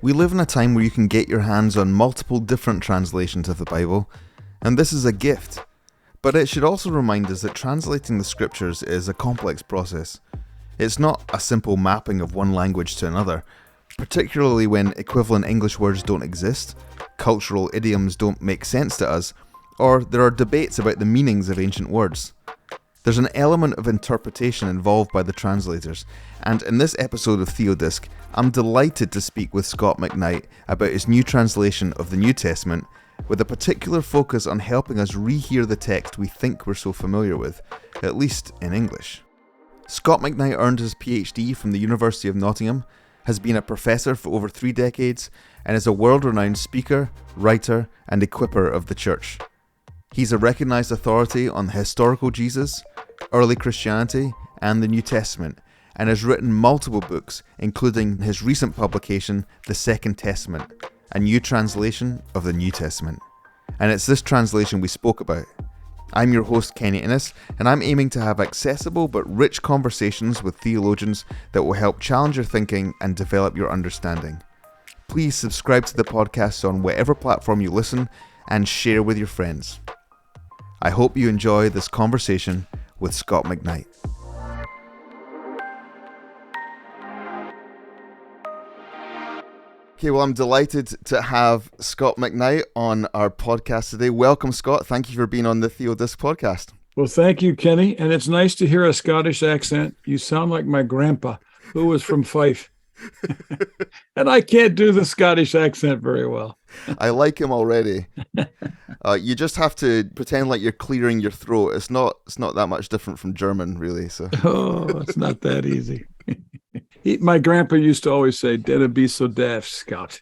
We live in a time where you can get your hands on multiple different translations of the Bible, and this is a gift. But it should also remind us that translating the scriptures is a complex process. It's not a simple mapping of one language to another, particularly when equivalent English words don't exist, cultural idioms don't make sense to us, or there are debates about the meanings of ancient words. There's an element of interpretation involved by the translators, and in this episode of Theodisc, I'm delighted to speak with Scot McKnight about his new translation of the New Testament, with a particular focus on helping us rehear the text we think we're so familiar with, at least in English. Scot McKnight earned his PhD from the University of Nottingham, has been a professor for over 3 decades, and is a world-renowned speaker, writer, and equipper of the church. He's a recognised authority on the historical Jesus, early Christianity, and the New Testament, and has written multiple books, including his recent publication, The Second Testament, a new translation of the New Testament. And it's this translation we spoke about. I'm your host, Kenny Innes, and I'm aiming to have accessible but rich conversations with theologians that will help challenge your thinking and develop your understanding. Please subscribe to the podcast on whatever platform you listen and share with your friends. I hope you enjoy this conversation with Scot McKnight. Okay, well, I'm delighted to have Scot McKnight on our podcast today. Welcome, Scot. Thank you for being on the Theodisc podcast. Well, thank you, Kenny. And it's nice to hear a Scottish accent. You sound like my grandpa, who was from Fife. And I can't do the Scottish accent very well. I like him already. You just have to pretend like you're clearing your throat. It's not that much different from German, really. So. Oh, it's not that easy. My grandpa used to always say, "Dinna be so daft, Scot."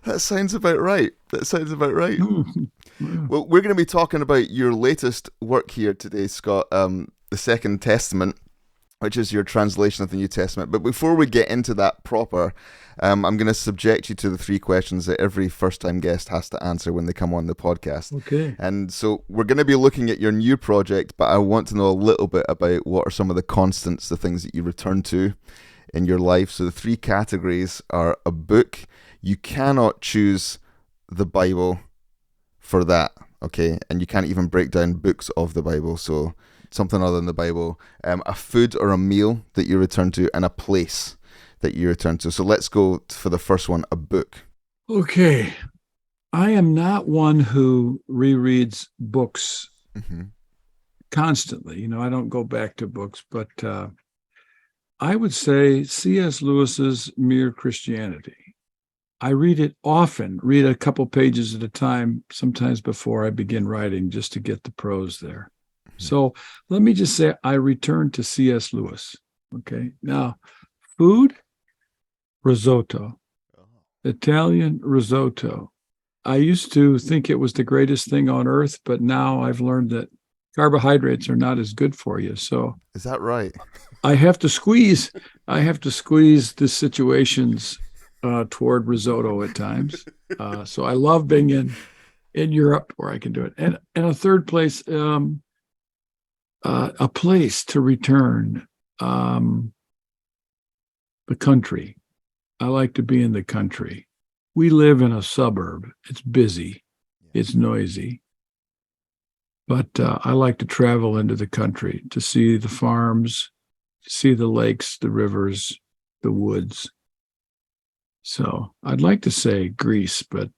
That sounds about right. Well, we're going to be talking about your latest work here today, Scot, the Second Testament, which is your translation of the New Testament. But before we get into that proper, I'm going to subject you to the 3 questions that every first-time guest has to answer when they come on the podcast. Okay. And so we're going to be looking at your new project, but I want to know a little bit about what are some of the constants, the things that you return to in your life. So the 3 categories are a book. You cannot choose the Bible for that, okay? And you can't even break down books of the Bible, so something other than the Bible, a food or a meal that you return to, and a place that you return to. So let's go for the first one, a book. Okay. I am not one who rereads books constantly. I don't go back to books, but I would say C.S. Lewis's Mere Christianity. I read it often, read a couple pages at a time, sometimes before I begin writing, just to get the prose there. So let me just say I return to C.S. Lewis. Okay. Now, food, risotto, Italian risotto. I used to think it was the greatest thing on earth, but now I've learned that carbohydrates are not as good for you. So is that right? I have to squeeze the situations toward risotto at times. So I love being in Europe where I can do it. And a third place, a place to return, the country. I like to be in the country. We live in a suburb. It's busy. It's noisy. But I like to travel into the country to see the farms, to see the lakes, the rivers, the woods. So I'd like to say Greece, but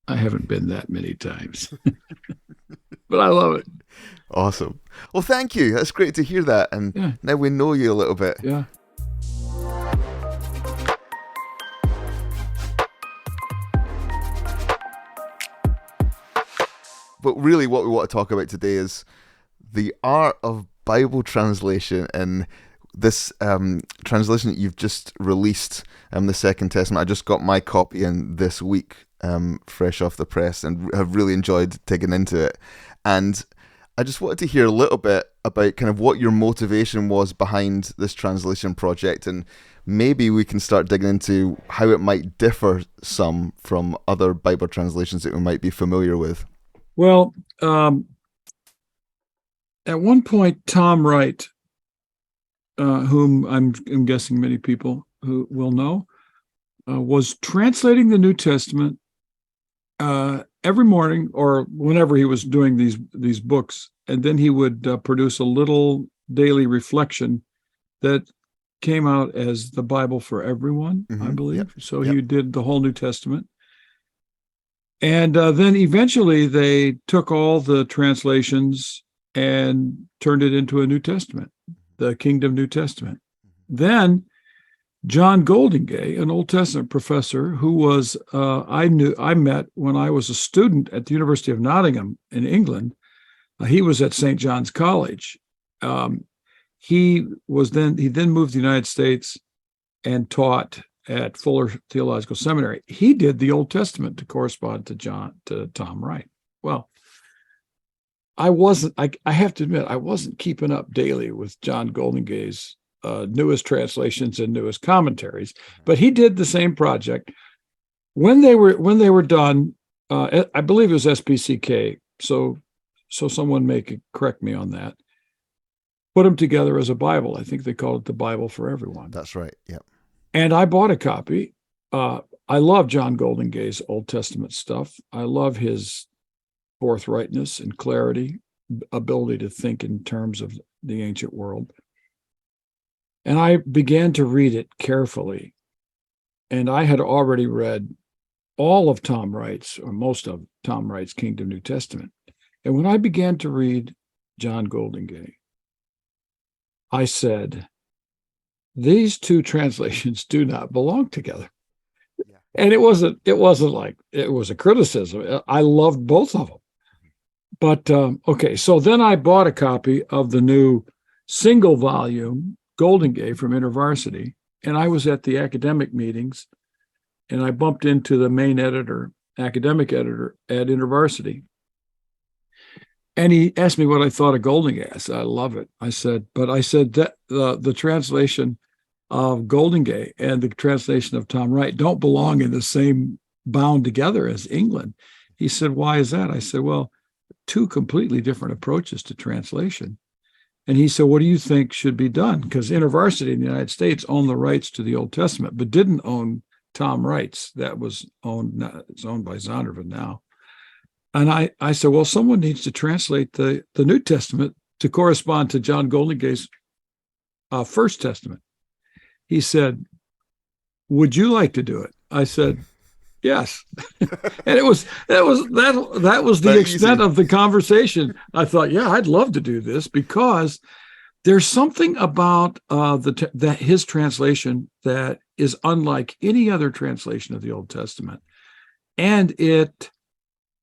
I haven't been that many times. But I love it. Awesome. Well, thank you. That's great to hear that. And now we know you a little bit. Yeah. But really what we want to talk about today is the art of Bible translation, and this translation that you've just released, the Second Testament. I just got my copy in this week, fresh off the press, and have really enjoyed digging into it. And I just wanted to hear a little bit about kind of what your motivation was behind this translation project, and maybe we can start digging into how it might differ some from other Bible translations that we might be familiar with. Well, at one point, Tom Wright, whom I'm guessing many people who will know, was translating the New Testament every morning or whenever he was doing these books, and then he would produce a little daily reflection that came out as the Bible for everyone, I believe. Yep. So he did the whole New Testament. And then eventually they took all the translations and turned it into a New Testament, the Kingdom New Testament. Then John Goldingay, an Old Testament professor who was I met when I was a student at the University of Nottingham in England. He was at St. John's College. He then moved to the United States and taught at Fuller Theological Seminary. He did the Old Testament to correspond to Tom Wright. Well, I have to admit, I wasn't keeping up daily with John Goldingay's newest translations and newest commentaries, but he did the same project. When they were done, I believe it was SPCK, so someone may correct me on that, put them together as a Bible. I think they called it the Bible for Everyone. That's right, yep. And I bought a copy. I love John Goldingay's Old Testament stuff. I love his forthrightness and clarity, ability to think in terms of the ancient world. And I began to read it carefully. And I had already read all of Tom Wright's, or most of Tom Wright's Kingdom New Testament. And when I began to read John Goldingay, I said, these two translations do not belong together. Yeah. And it wasn't like it was a criticism. I loved both of them. But okay, so then I bought a copy of the new single volume Goldingay from InterVarsity, and I was at the academic meetings, and I bumped into the main editor, academic editor at InterVarsity. And he asked me what I thought of Goldingay. I said, I love it. I said that the translation of Goldingay and the translation of Tom Wright don't belong in the same bound together as England. He said, why is that? I said, well, two completely different approaches to translation. And he said, what do you think should be done? Because InterVarsity in the United States owned the rights to the Old Testament, but didn't own Tom Wright's. That was it's owned by Zondervan now. And I said, well, someone needs to translate the New Testament to correspond to John Goldingay's First Testament. He said, would you like to do it? I said, yes. And that was the extent of the conversation. I thought, yeah, I'd love to do this, because there's something about his translation that is unlike any other translation of the Old Testament. And it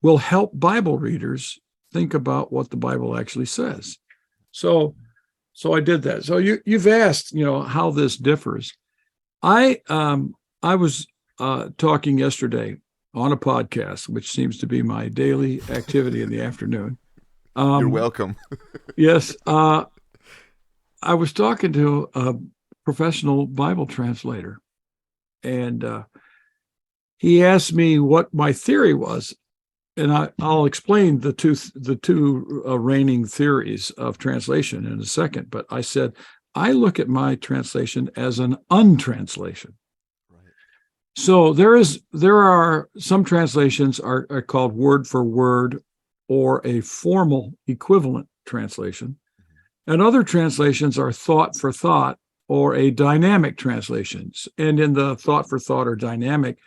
will help Bible readers think about what the Bible actually says. So I did that. So you've asked, how this differs. I was talking yesterday on a podcast, which seems to be my daily activity in the afternoon. You're welcome. Yes. I was talking to a professional Bible translator, and he asked me what my theory was. And I'll explain the two reigning theories of translation in a second. But I said, I look at my translation as an untranslation. Right. So there are some translations are called word for word or a formal equivalent translation. Mm-hmm. And other translations are thought for thought or a dynamic translations. And in the thought for thought or dynamic,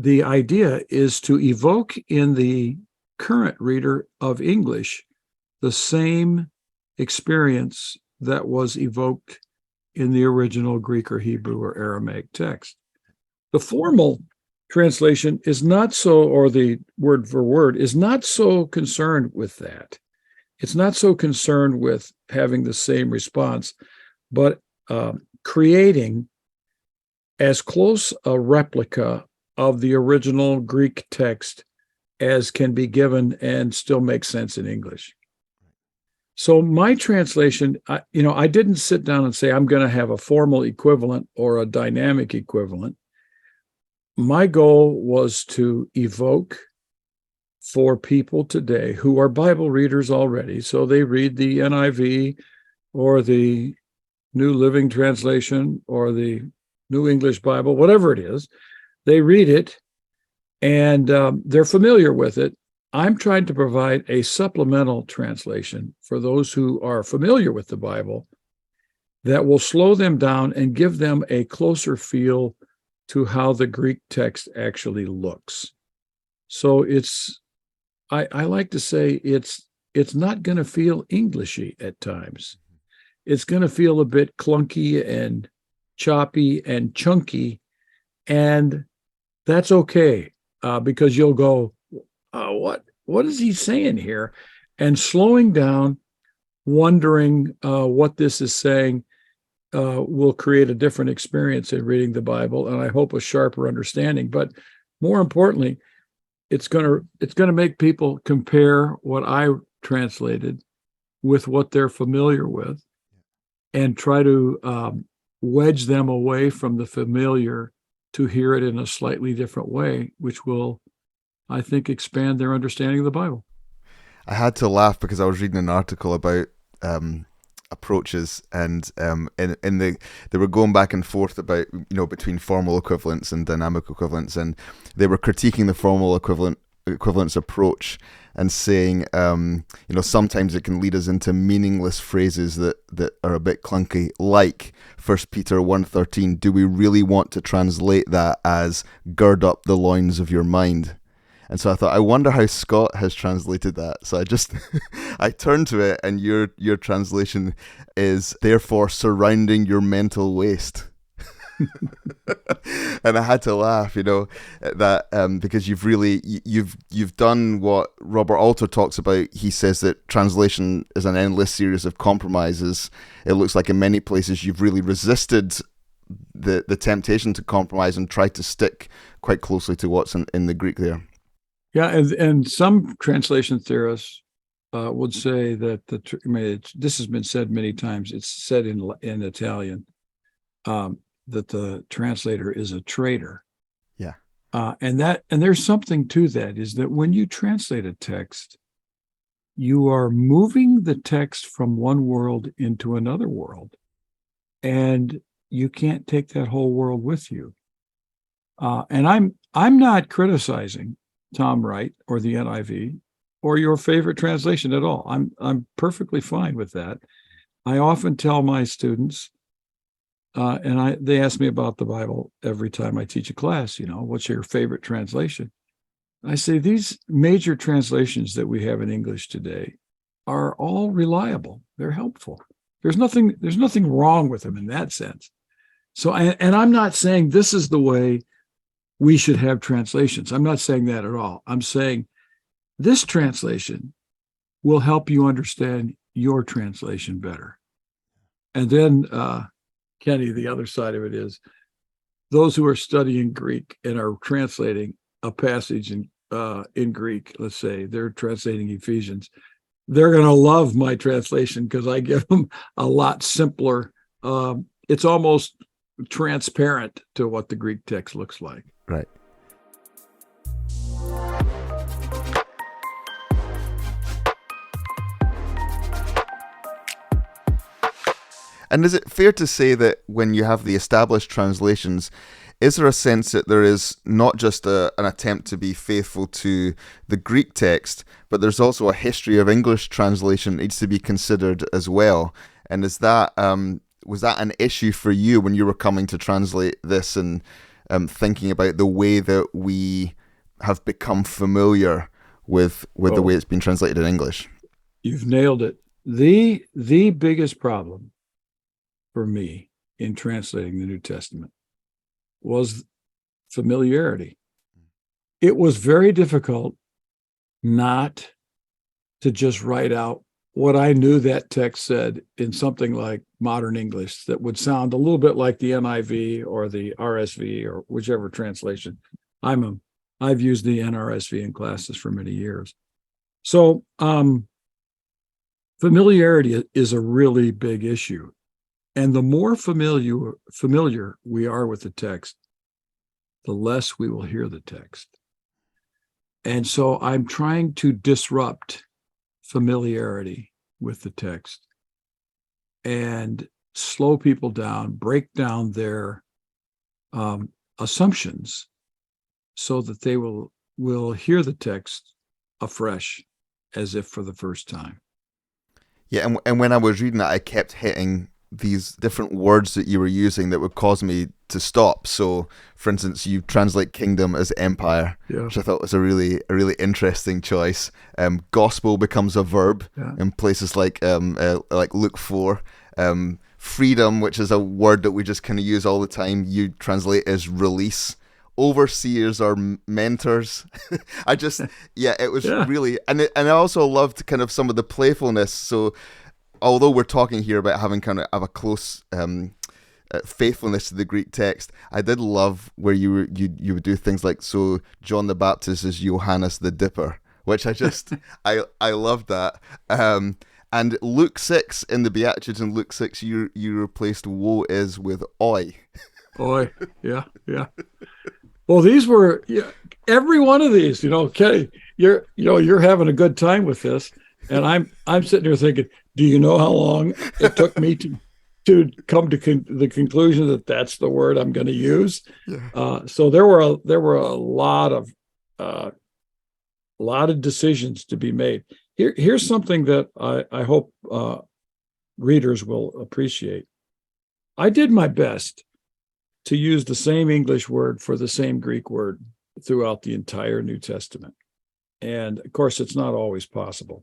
the idea is to evoke in the current reader of English the same experience that was evoked in the original Greek or Hebrew or Aramaic text. The formal translation is not so, or the word for word is not so concerned with that. It's not so concerned with having the same response, but creating as close a replica of the original Greek text as can be given and still make sense in English. So my translation, I didn't sit down and say, I'm going to have a formal equivalent or a dynamic equivalent. My goal was to evoke for people today who are Bible readers already. So they read the NIV or the New Living Translation or the New English Bible, whatever it is. They read it and they're familiar with it. I'm trying to provide a supplemental translation for those who are familiar with the Bible that will slow them down and give them a closer feel to how the Greek text actually looks. So I like to say it's not going to feel Englishy at times. It's going to feel a bit clunky and choppy and chunky, and that's okay because you'll go, what is he saying here? And slowing down, wondering what this is saying will create a different experience in reading the Bible, and I hope a sharper understanding. But more importantly, it's gonna make people compare what I translated with what they're familiar with, and try to wedge them away from the familiar to hear it in a slightly different way, which will, I think, expand their understanding of the Bible. I had to laugh because I was reading an article about approaches, and they were going back and forth about, between formal equivalence and dynamic equivalence, and they were critiquing the formal equivalence approach and saying, sometimes it can lead us into meaningless phrases that are a bit clunky, like 1 Peter 1:13. Do we really want to translate that as gird up the loins of your mind? And so I thought, I wonder how Scott has translated that. So I turned to it, and your translation is, therefore surrounding your mental waste. And I had to laugh, that because you've done what Robert Alter talks about. He says that translation is an endless series of compromises. It looks like in many places you've really resisted the temptation to compromise and tried to stick quite closely to what's in the Greek there. Yeah, and some translation theorists would say that this has been said many times. It's said in Italian that the translator is a traitor. Yeah, and there's something to that. Is that when you translate a text, you are moving the text from one world into another world, and you can't take that whole world with you. And I'm not criticizing Tom Wright or the NIV or your favorite translation at all. I'm perfectly fine with that. I often tell my students, and they ask me about the Bible every time I teach a class, what's your favorite translation? I say these major translations that we have in English today are all reliable. They're helpful. There's nothing wrong with them in that sense. So, and I'm not saying this is the way we should have translations. I'm not saying that at all. I'm saying this translation will help you understand your translation better. And then, Kenny, the other side of it is those who are studying Greek and are translating a passage in Greek, let's say they're translating Ephesians, they're going to love my translation because I give them a lot simpler. It's almost transparent to what the Greek text looks like. Right. And is it fair to say that when you have the established translations, is there a sense that there is not just an attempt to be faithful to the Greek text, but there's also a history of English translation that needs to be considered as well? And is that was that an issue for you when you were coming to translate this and thinking about the way that we have become familiar with the way it's been translated in English? You've nailed it. The biggest problem for me in translating the New Testament was familiarity. It was very difficult not to just write out what I knew that text said in something like modern English that would sound a little bit like the NIV or the RSV or whichever translation. I've used the NRSV in classes for many years. So familiarity is a really big issue. And the more familiar we are with the text, the less we will hear the text. And so I'm trying to disrupt familiarity with the text and slow people down, break down their assumptions so that they will hear the text afresh, as if for the first time. Yeah, and when I was reading it, I kept hitting these different words that you were using that would cause me to stop. So, for instance, you translate kingdom as empire, Yeah. which I thought was a really interesting choice. Gospel becomes a verb in places like Luke 4. Freedom, which is a word that we just kind of use all the time, you translate as release. Overseers or mentors. It was really, and I also loved kind of some of the playfulness. So, although we're talking here about having kind of a close faithfulness to the Greek text, I did love where you would do things like, so John the Baptist is Johannes the Dipper, which I loved that. And Luke 6 in the Beatitudes, in Luke 6, you replaced woe is with oi. Oi, yeah. Well, these were every one of these. Kenny, you're having a good time with this, and I'm sitting here thinking, do you know how long it took me to come to the conclusion that that's the word I'm going to use? Yeah. So there were a lot of decisions to be made. Here's something that I hope readers will appreciate. I did my best to use the same English word for the same Greek word throughout the entire New Testament. And of course, it's not always possible,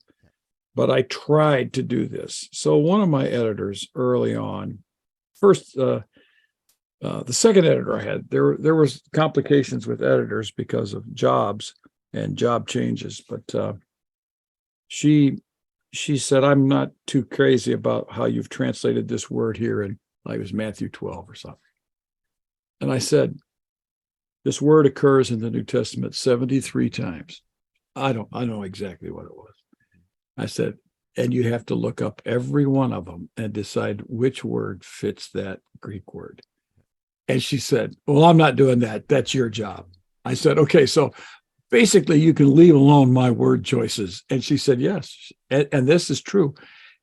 but I tried to do this. So one of my editors early on, the second editor I had, there was complications with editors because of jobs and job changes, but she said, I'm not too crazy about how you've translated this word here in, like, it was Matthew 12 or something. And I said, this word occurs in the New Testament 73 times. I know exactly what it was. I said, and you have to look up every one of them and decide which word fits that Greek word. And she said, well, I'm not doing that. That's your job. I said, okay, so basically you can leave alone my word choices. And she said, yes. And this is true,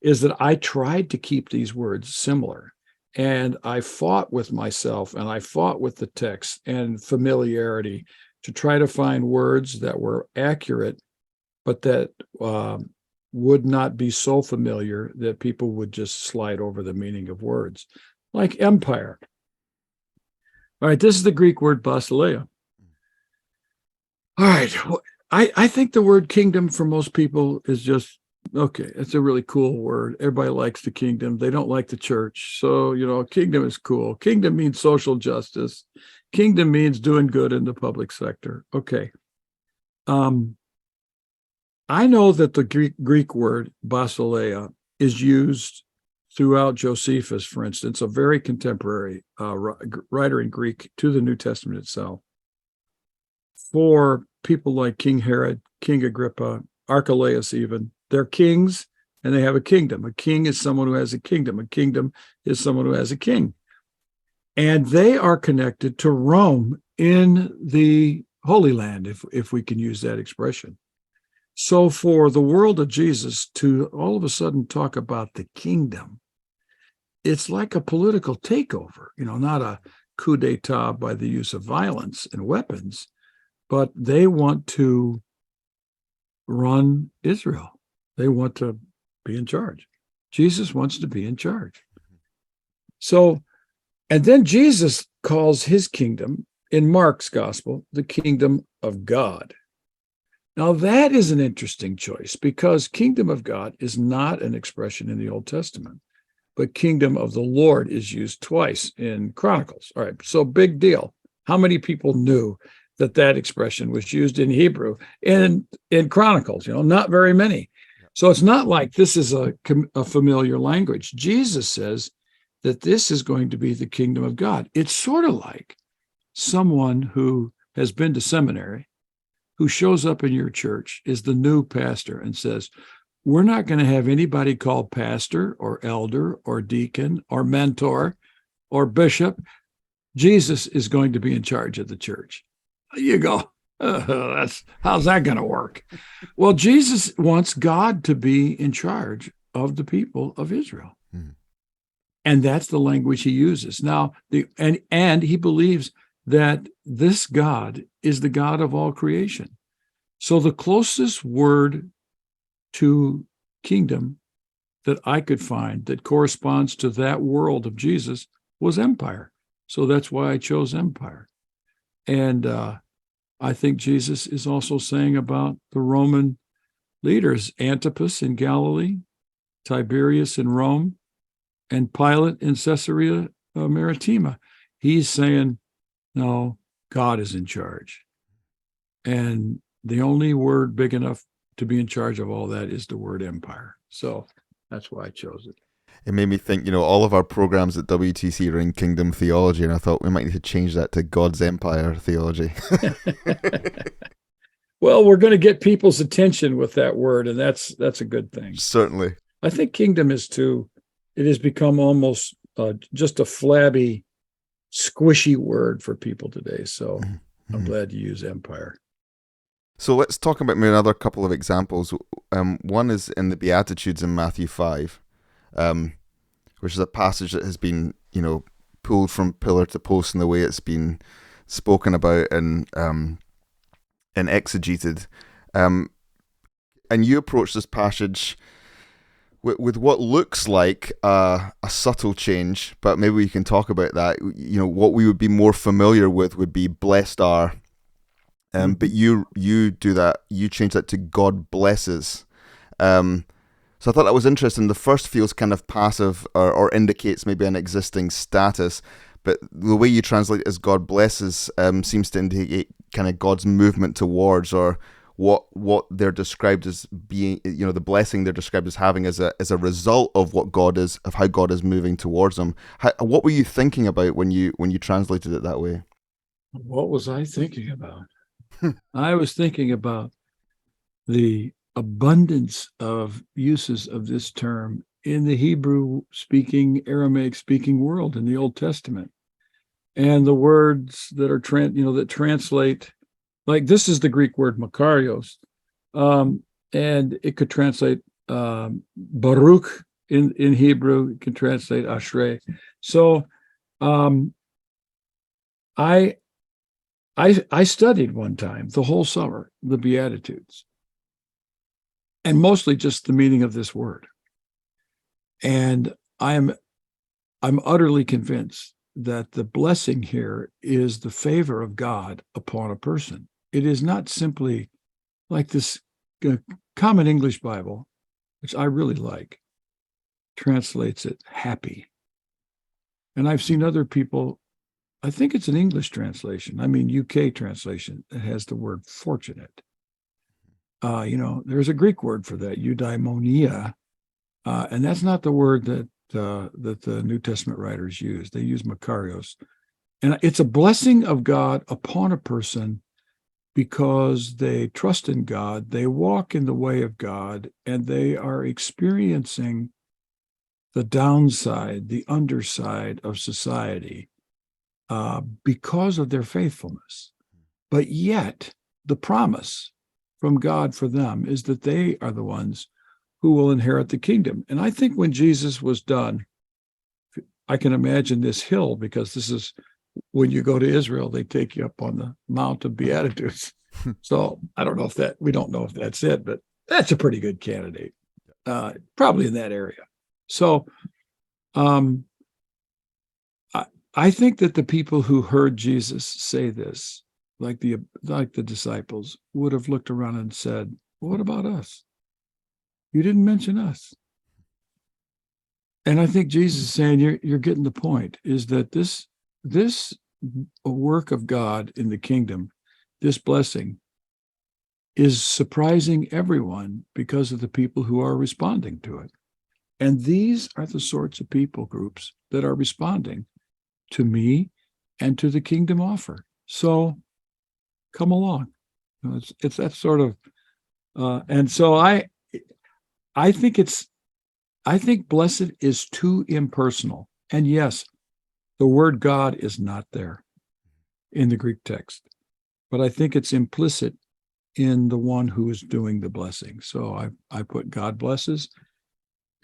is that I tried to keep these words similar. And I fought with myself and I fought with the text and familiarity to try to find words that were accurate, but that would not be so familiar that people would just slide over the meaning of words, like empire. All right, this is the Greek word basileia. All right, I think the word kingdom for most people is just, okay, it's a really cool word. Everybody likes the kingdom. They don't like the church. So, kingdom is cool. Kingdom means social justice. Kingdom means doing good in the public sector. Okay. I know that the Greek word basileia is used throughout Josephus, for instance, a very contemporary writer in Greek to the New Testament itself, for people like King Herod, King Agrippa, Archelaus even. They're kings and they have a kingdom. A king is someone who has a kingdom. A kingdom is someone who has a king. And they are connected to Rome in the Holy Land, if we can use that expression. So for the world of Jesus to all of a sudden talk about the kingdom, it's like a political takeover, not a coup d'etat by the use of violence and weapons, but they want to run Israel. They want to be in charge. Jesus wants to be in charge. So, and then Jesus calls his kingdom in Mark's gospel the kingdom of God. Now, that is an interesting choice because kingdom of God is not an expression in the Old Testament, but kingdom of the Lord is used twice in Chronicles. All right, so big deal. How many people knew that expression was used in Hebrew in Chronicles? Not very many. So it's not like this is a familiar language. Jesus says that this is going to be the kingdom of God. It's sort of like someone who has been to seminary, who shows up in your church, is the new pastor and says, we're not going to have anybody called pastor or elder or deacon or mentor or bishop. Jesus is going to be in charge of the church. You go, how's that going to work? Well, Jesus wants God to be in charge of the people of Israel. And that's the language he uses. Now, and he believes that this God is the God of all creation. So the closest word to kingdom that I could find that corresponds to that world of Jesus was empire. So that's why I chose empire. And I think Jesus is also saying about the Roman leaders, Antipas in Galilee, Tiberius in Rome, and Pilate in Caesarea Maritima. He's saying, no, God is in charge. And the only word big enough to be in charge of all that is the word empire. So that's why I chose it. It made me think, all of our programs at WTC are in kingdom theology, and I thought we might need to change that to God's empire theology. Well, we're going to get people's attention with that word, and that's a good thing. Certainly. I think kingdom is too, it has become almost just a flabby, squishy word for people today. So I'm glad you use empire. So let's talk about maybe another couple of examples. One is in the Beatitudes in Matthew 5, which is a passage that has been, pulled from pillar to post in the way it's been spoken about and exegeted. And you approach this passage with what looks like a subtle change, but maybe we can talk about that. What we would be more familiar with would be blessed are. But you do that. You change that to God blesses. So I thought that was interesting. The first feels kind of passive or indicates maybe an existing status, but the way you translate it as God blesses seems to indicate kind of God's movement towards, or what they're described as being, the blessing they're described as having as a result of what God is, of how God is moving towards them. What were you thinking about when you translated it that way? What was I thinking about? I was thinking about the abundance of uses of this term in the Hebrew-speaking, Aramaic-speaking world in the Old Testament, and the words that are that translate, like this is the Greek word makarios, and it could translate baruch in Hebrew. It can translate ashrei. So I studied one time the whole summer the Beatitudes, and mostly just the meaning of this word. And I'm utterly convinced that the blessing here is the favor of God upon a person. It is not simply like this Common English Bible, which I really like, translates it happy. And I've seen other people, I think it's an English translation, UK translation, that has the word fortunate. There's a Greek word for that, eudaimonia, and that's not the word that the New Testament writers use. They use makarios. And it's a blessing of God upon a person because they trust in God, they walk in the way of God, and they are experiencing the downside, the underside of society because of their faithfulness. But yet, the promise from God for them is that they are the ones who will inherit the kingdom. And I think when Jesus was done, I can imagine this hill, because this is when you go to Israel, they take you up on the Mount of Beatitudes. So I don't know we don't know if that's it, but that's a pretty good candidate, probably in that area. So I think that the people who heard Jesus say this, like the disciples, would have looked around and said, what about us? You didn't mention us. And I think Jesus is saying, you're getting the point, is that this work of God in the kingdom, this blessing, is surprising everyone because of the people who are responding to it. And these are the sorts of people groups that are responding to me and to the kingdom offer. So come along. It's that sort of, and so I think blessed is too impersonal. And yes, the word God is not there in the Greek text, but I think it's implicit in the one who is doing the blessing. So I put God blesses,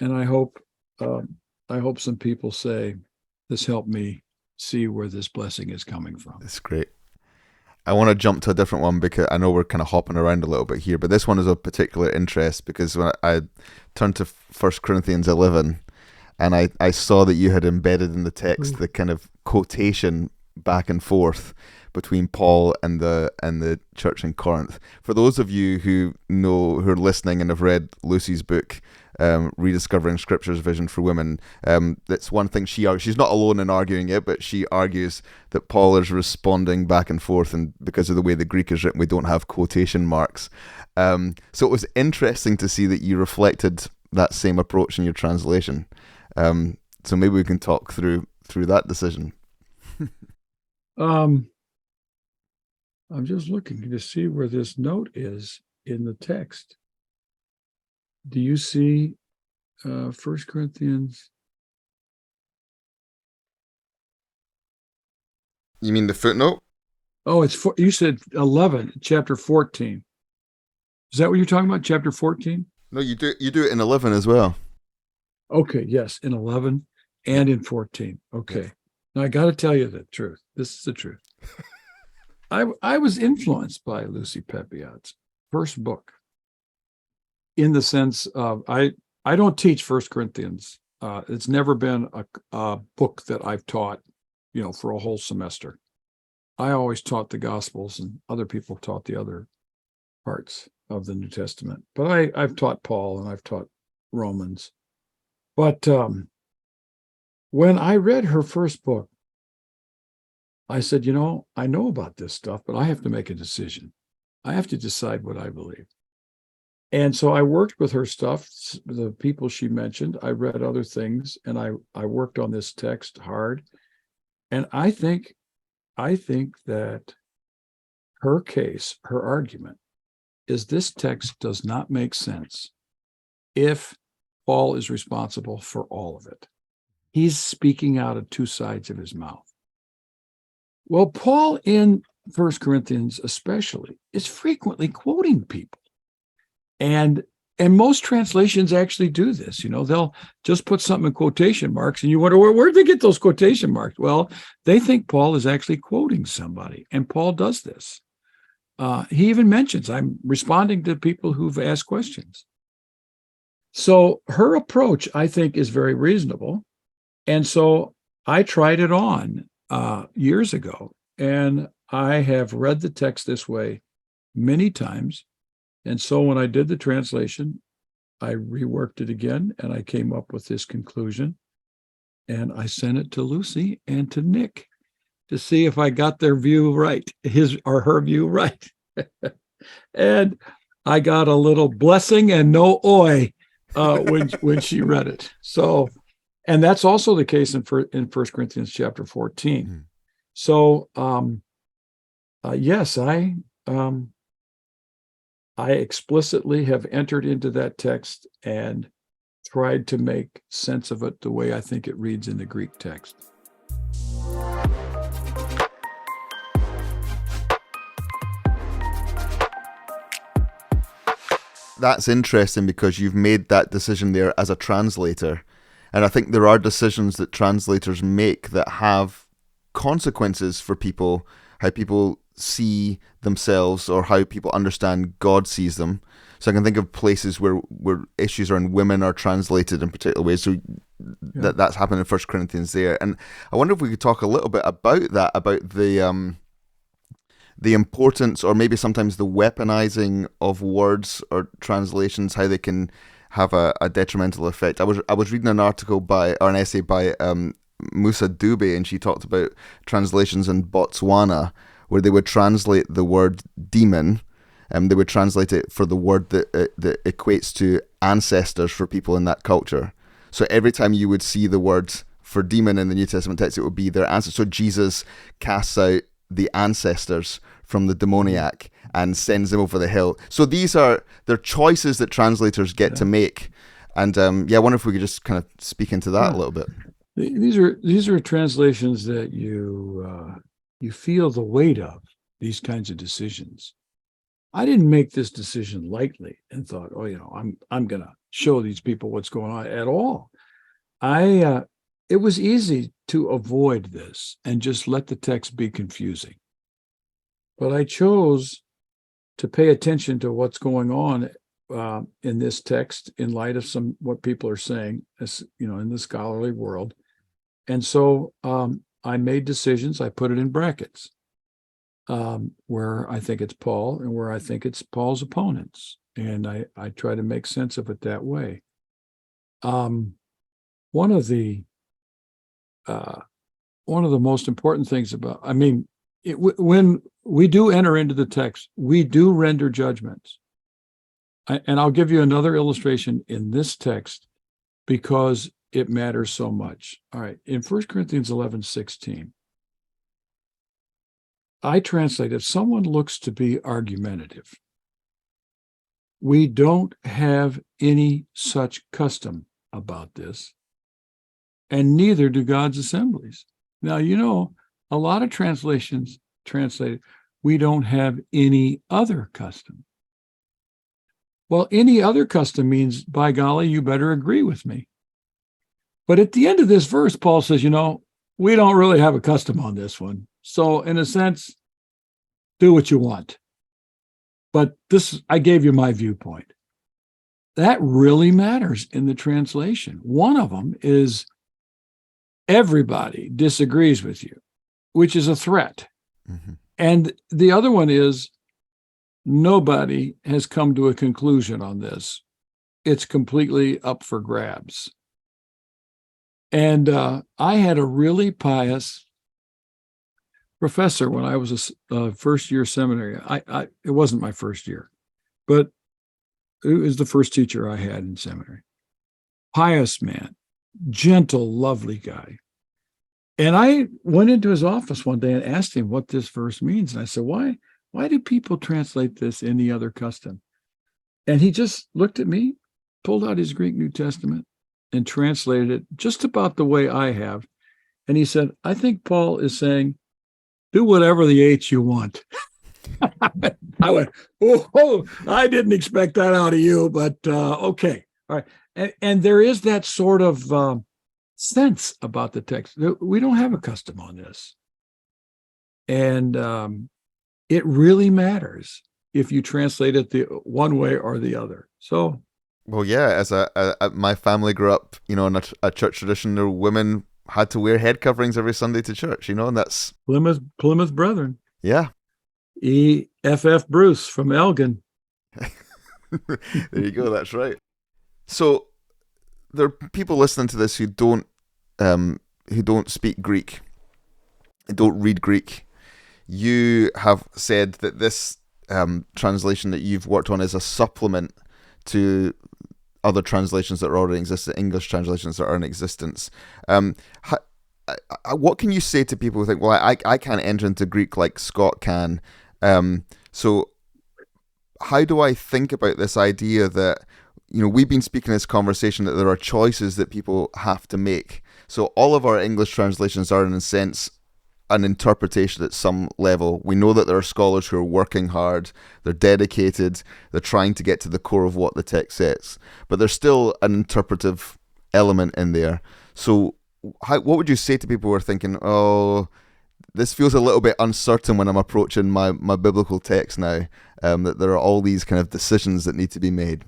and I hope I hope some people say, this helped me see where this blessing is coming from. It's great. I want to jump to a different one because I know we're kind of hopping around a little bit here, but this one is of particular interest because when I turned to 1 Corinthians 11 and I saw that you had embedded in the text the kind of quotation back and forth between Paul and the church in Corinth. For those of you who are listening and have read Lucy's book, Rediscovering Scripture's Vision for Women, that's one thing she argues. She's not alone in arguing it, but she argues that Paul is responding back and forth, and because of the way the Greek is written, we don't have quotation marks. So it was interesting to see that you reflected that same approach in your translation. So maybe we can talk through that decision. I'm just looking to see where this note is in the text. Do you see 1 Corinthians? You mean the footnote? Oh, you said 11, chapter 14. Is that what you're talking about, chapter 14? No, you do it in 11 as well. Okay, yes, in 11 and in 14. Okay. Now, I got to tell you the truth. This is the truth. I was influenced by Lucy Pepiot's first book in the sense of I don't teach 1 Corinthians. It's never been a book that I've taught, for a whole semester. I always taught the Gospels and other people taught the other parts of the New Testament. But I've taught Paul and I've taught Romans. But when I read her first book, I said, I know about this stuff, but I have to make a decision. I have to decide what I believe. And so I worked with her stuff, the people she mentioned. I read other things, and I worked on this text hard. And I think that her case, her argument, is this text does not make sense if Paul is responsible for all of it. He's speaking out of two sides of his mouth. Well, Paul in 1 Corinthians especially is frequently quoting people. And most translations actually do this. They'll just put something in quotation marks and you wonder, where'd they get those quotation marks? Well, they think Paul is actually quoting somebody, and Paul does this. He even mentions, I'm responding to people who've asked questions. So her approach, I think, is very reasonable. And so I tried it on years ago, and I have read the text this way many times. And so when I did the translation, I reworked it again, and I came up with this conclusion. And I sent it to Lucy and to Nick to see if I got their view right, his or her view right. And I got a little blessing and no oi when she read it. So, and that's also the case in 1 Corinthians chapter 14. Mm-hmm. So, yes, I explicitly have entered into that text and tried to make sense of it the way I think it reads in the Greek text. That's interesting because you've made that decision there as a translator. And I think there are decisions that translators make that have consequences for people, how people see themselves or how people understand God sees them. So I can think of places where issues around women are translated in particular ways. So that's happened in 1 Corinthians there. And I wonder if we could talk a little bit about that, about the importance or maybe sometimes the weaponizing of words or translations, how they can have a detrimental effect. I was reading an article or an essay by Musa Dube, and she talked about translations in Botswana where they would translate the word demon, and they would translate it for the word that equates to ancestors for people in that culture. So every time you would see the word for demon in the New Testament text, it would be their ancestors. So Jesus casts out the ancestors from the demoniac and sends them over the hill. So they're choices that translators get to make. And I wonder if we could just kind of speak into that a little bit. These are translations that you feel the weight of, these kinds of decisions. I didn't make this decision lightly and thought, I'm going to show these people what's going on at all. It was easy to avoid this and just let the text be confusing. But I chose to pay attention to what's going on in this text in light of what people are saying, as in the scholarly world. And so I made decisions. I put it in brackets where I think it's Paul and where I think it's Paul's opponents. And I try to make sense of it that way. One of the most important things when we do enter into the text, we do render judgments. And I'll give you another illustration in this text because it matters so much. All right. In 1 Corinthians 11:16, I translate, if someone looks to be argumentative, we don't have any such custom about this, and neither do God's assemblies. Now, a lot of translations translate, we don't have any other custom. Well, any other custom means, by golly, you better agree with me. But at the end of this verse, Paul says, we don't really have a custom on this one. So in a sense, do what you want. But I gave you my viewpoint. That really matters in the translation. One of them is everybody disagrees with you, which is a threat. Mm-hmm. And the other one is nobody has come to a conclusion on this. It's completely up for grabs. And I had a really pious professor when I was a first-year seminary. It wasn't my first year, but it was the first teacher I had in seminary. Pious man, gentle, lovely guy. And I went into his office one day and asked him what this verse means. And I said, why do people translate this any other custom? And he just looked at me, pulled out his Greek New Testament, and translated it just about the way I have. And he said, I think Paul is saying, do whatever the H you want. I went, oh, I didn't expect that out of you, but okay. All right. And there is that sort of sense about the text. We don't have a custom on this. And it really matters if you translate it the one way or the other. So, well, yeah, as my family grew up, in a church tradition, where women had to wear head coverings every Sunday to church, and that's Plymouth Brethren. Yeah. E.F.F. Bruce from Elgin. There you go. That's right. So there are people listening to this who don't speak Greek, don't read Greek. You have said that this translation that you've worked on is a supplement to other translations that are already existent, English translations that are in existence. What can you say to people who think, well, I can't enter into Greek like Scot can? So how do I think about this idea that, we've been speaking this conversation that there are choices that people have to make. So all of our English translations are, in a sense, an interpretation at some level. We know that there are scholars who are working hard, they're dedicated, they're trying to get to the core of what the text says, but there's still an interpretive element in there. So what would you say to people who are thinking, oh, this feels a little bit uncertain when I'm approaching my biblical text now, that there are all these kind of decisions that need to be made?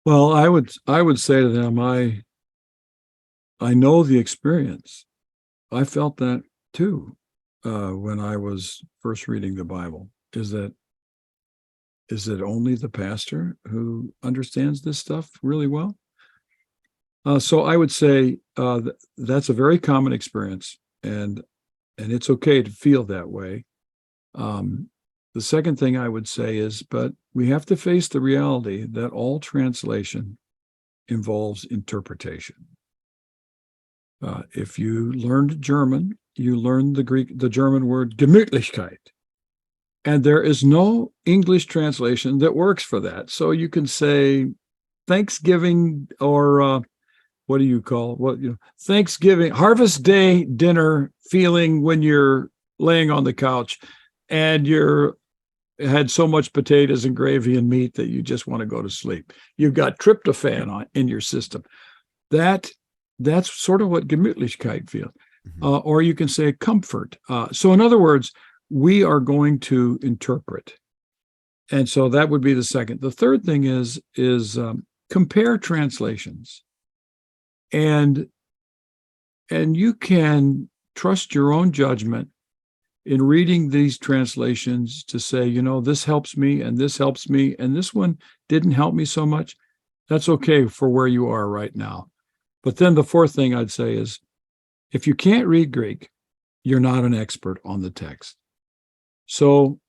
Well, I would say to them, I know the experience. I felt that too when I was first reading the Bible. Is it only the pastor who understands this stuff really well? So I would say that's a very common experience, and it's okay to feel that way. The second thing I would say is, but we have to face the reality that all translation involves interpretation. If you learned German, you learned the German word Gemütlichkeit. And there is no English translation that works for that. So you can say Thanksgiving, or what do you call Thanksgiving, Harvest Day dinner feeling when you're laying on the couch and you're had so much potatoes and gravy and meat that you just want to go to sleep. You've got tryptophan in your system. that's sort of what Gemütlichkeit feels. Mhm. Or you can say comfort. So in other words, we are going to interpret. And so that would be the second. The third thing is compare translations. And you can trust your own judgment in reading these translations to say, this helps me and this helps me, and this one didn't help me so much. That's okay for where you are right now. But then the fourth thing I'd say is, if you can't read Greek, you're not an expert on the text. So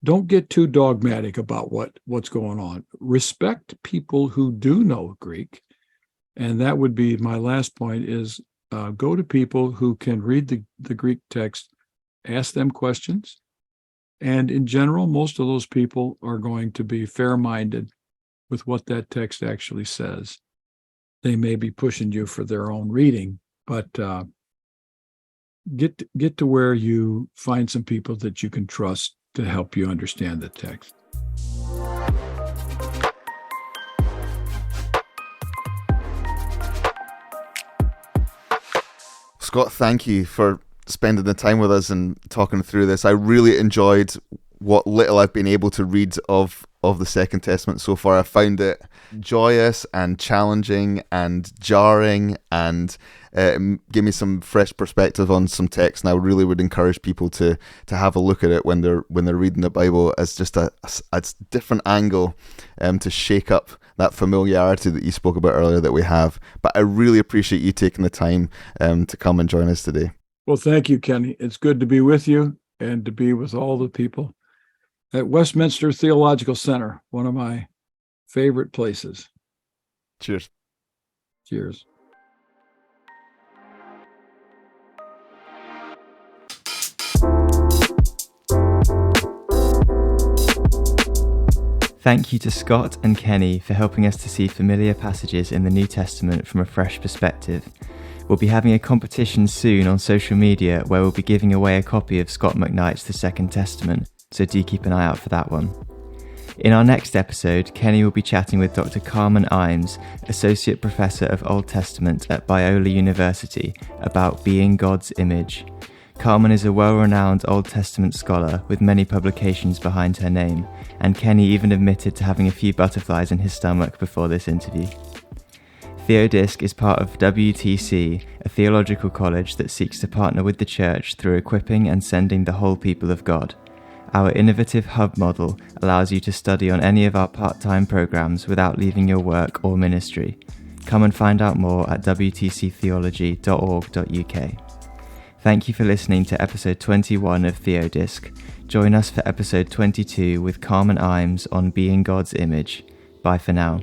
don't get too dogmatic about what's going on. Respect people who do know Greek. And that would be my last point is go to people who can read the Greek text, ask them questions. And in general, most of those people are going to be fair-minded with what that text actually says. They may be pushing you for their own reading, but get to where you find some people that you can trust to help you understand the text. Scott, thank you for spending the time with us and talking through this. I really enjoyed what little I've been able to read of the Second Testament so far. I found it joyous and challenging and jarring, and give me some fresh perspective on some text. And I really would encourage people to have a look at it when they're reading the Bible as just a different angle to shake up that familiarity that you spoke about earlier that we have. But I really appreciate you taking the time to come and join us today. Well, thank you, Kenny. It's good to be with you and to be with all the people at Westminster Theological Center, one of my favorite places. Cheers. Cheers. Thank you to Scott and Kenny for helping us to see familiar passages in the New Testament from a fresh perspective. We'll be having a competition soon on social media where we'll be giving away a copy of Scot McKnight's The Second Testament, so do keep an eye out for that one. In our next episode, Kenny will be chatting with Dr. Carmen Imes, Associate Professor of Old Testament at Biola University, about being God's image. Carmen is a well-renowned Old Testament scholar with many publications behind her name, and Kenny even admitted to having a few butterflies in his stomach before this interview. Theodisc is part of WTC, a theological college that seeks to partner with the church through equipping and sending the whole people of God. Our innovative hub model allows you to study on any of our part-time programs without leaving your work or ministry. Come and find out more at wtctheology.org.uk. Thank you for listening to episode 21 of Theodisc. Join us for episode 22 with Carmen Imes on being God's image. Bye for now.